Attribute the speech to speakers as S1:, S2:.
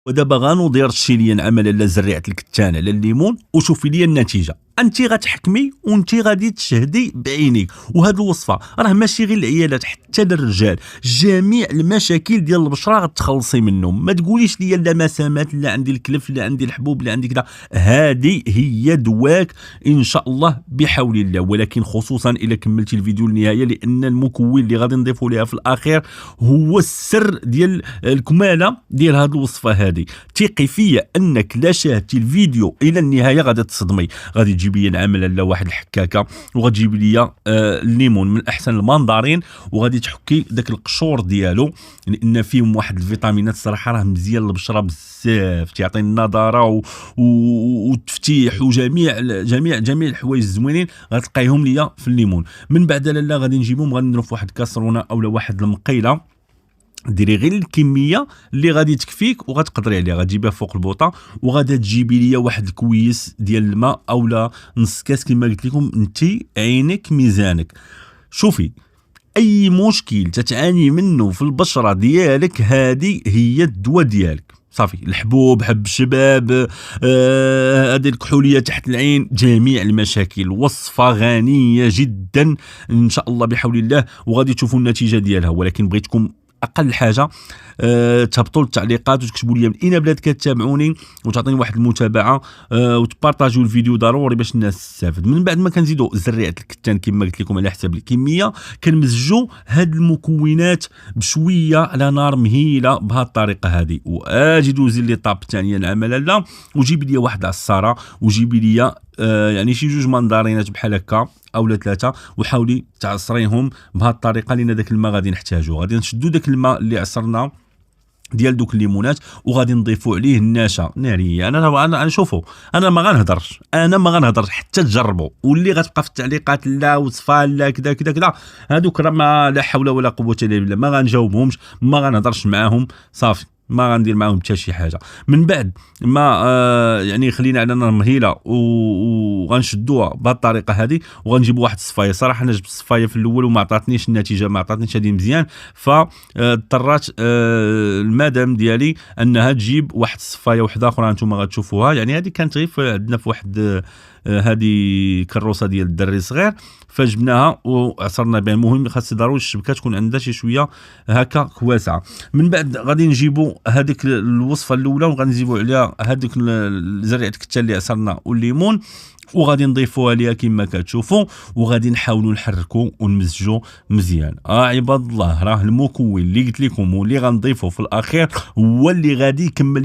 S1: ودابا غنوضي رشي ليا نعمل لا زريعه الكتان على الليمون وشوفي ليا النتيجه. انت غتحكمي وانت غادي تشهدي بعينيك. وهاد الوصفه راه ماشي غير العيالات، حتى للرجال جميع المشاكل ديال البشره غتخلصي منهم. ما تقوليش ليا لا مسامات، لا عندي الكلف، لا عندي الحبوب، لا عندي كذا. هذه هي دواك ان شاء الله بحول الله. ولكن خصوصا الا كملتي الفيديو للنهايه، لان المكون اللي غادي نضيفوا ليها في الاخير هو السر ديال الكماله ديال هاد الوصفه هذه. ثقي فيا انك لا شاهدتي الفيديو الى النهايه غادي تصدمي. غادي تجيبي لي نعمل لا واحد الحكاكه، وغتجيبي لي الليمون من احسن المنظرين، وغادي تحكي داك القشور ديالو لان فيهم واحد الفيتامينات صراحه راه مزيان للبشره بزاف، تعطي النضاره والتفتيح وجميع الحوايج الزوينين غتلقايهم ليا في الليمون. من بعد لاله غادي نجيبهم، غادي نديرو في واحد الكاسرونه اولا واحد المقيله، ديري غير الكميه اللي غادي تكفيك وغتقدري عليها. غتجيبيها فوق البوطه وغادا تجيبي ليا واحد الكويس ديال الماء اولا نص كاس كما قلت لكم. انت عينك ميزانك. شوفي اي مشكل تتعاني منه في البشره ديالك هذه هي الدواء ديالك. صافي، الحبوب، حب الشباب، هذه الكحوليه تحت العين، جميع المشاكل. وصفه غنيه جدا ان شاء الله بحول الله، وغادي تشوفوا النتيجه ديالها. ولكن بغيتكم اقل حاجه تهبطوا التعليقات وتكتبوا لي من اين بلاد كتابعوني، وتعطيني واحد المتابعه، وتبارطاجيو الفيديو ضروري باش الناس تستافد. من بعد ما كنزيدوا زريعه الكتان كما قلت لكم على حسب الكميه، كنمزجوا هاد المكونات بشويه على نار مهيله بهذه الطريقه هذه. واجي دوزي لي طاب الثانيه نعمل لا، وجيبي لي واحد عصاره، وجيبي لي يعني شي جوج مندرينات بحال هكا اولا ثلاثه، وحاولي تعصريهم بهذه الطريقه لان داك الماء غادي نحتاجوه. غادي نشدوا داك الماء اللي عصرنا ديال دوك الليمونات وغادي نضيفوا عليه النشا ناريه. انا شوفوا، انا ما غنهضرش حتى تجربوا. واللي غتبقى في التعليقات لا وصفه لا كذا كذا كذا، هذوك راه ما لا حول ولا قوه الا بالله، ما غنجاوبهمش، ما غنهضرش معاهم، صافي ما غندير معاهم حتى شي حاجه. من بعد ما يعني خلينا على نار مهيله وغنشدوها بهذه الطريقه هذه، وغنجيبوا واحد الصفايه. صراحه انا جبت الصفايه في الاول وما عطاتنيش النتيجه، ما عطاتنيش هذه مزيان، فاضطرات المدام ديالي انها تجيب واحد الصفايه وحده اخرى انتم غتشوفوها. يعني هذه كانت غير عندنا في واحد هذه كروسه ديال الدري صغير، فجبناها وعصرنا بها. المهم خاص ضروري الشبكه تكون عندها شي شويه هكا واسعه. من بعد غادي نجيبوا هذيك الوصفه الاولى وغادي نزيدوا عليها هذيك زريعه الكتان اللي عصرنا والليمون، وغادي نضيفوها ليها كما كتشوفوا، وغادي نحاولوا نحركوا ونمزجوا مزيان. عباد الله، راه المكون اللي قلت لكم واللي غنضيفه في الاخير هو اللي غادي يكمل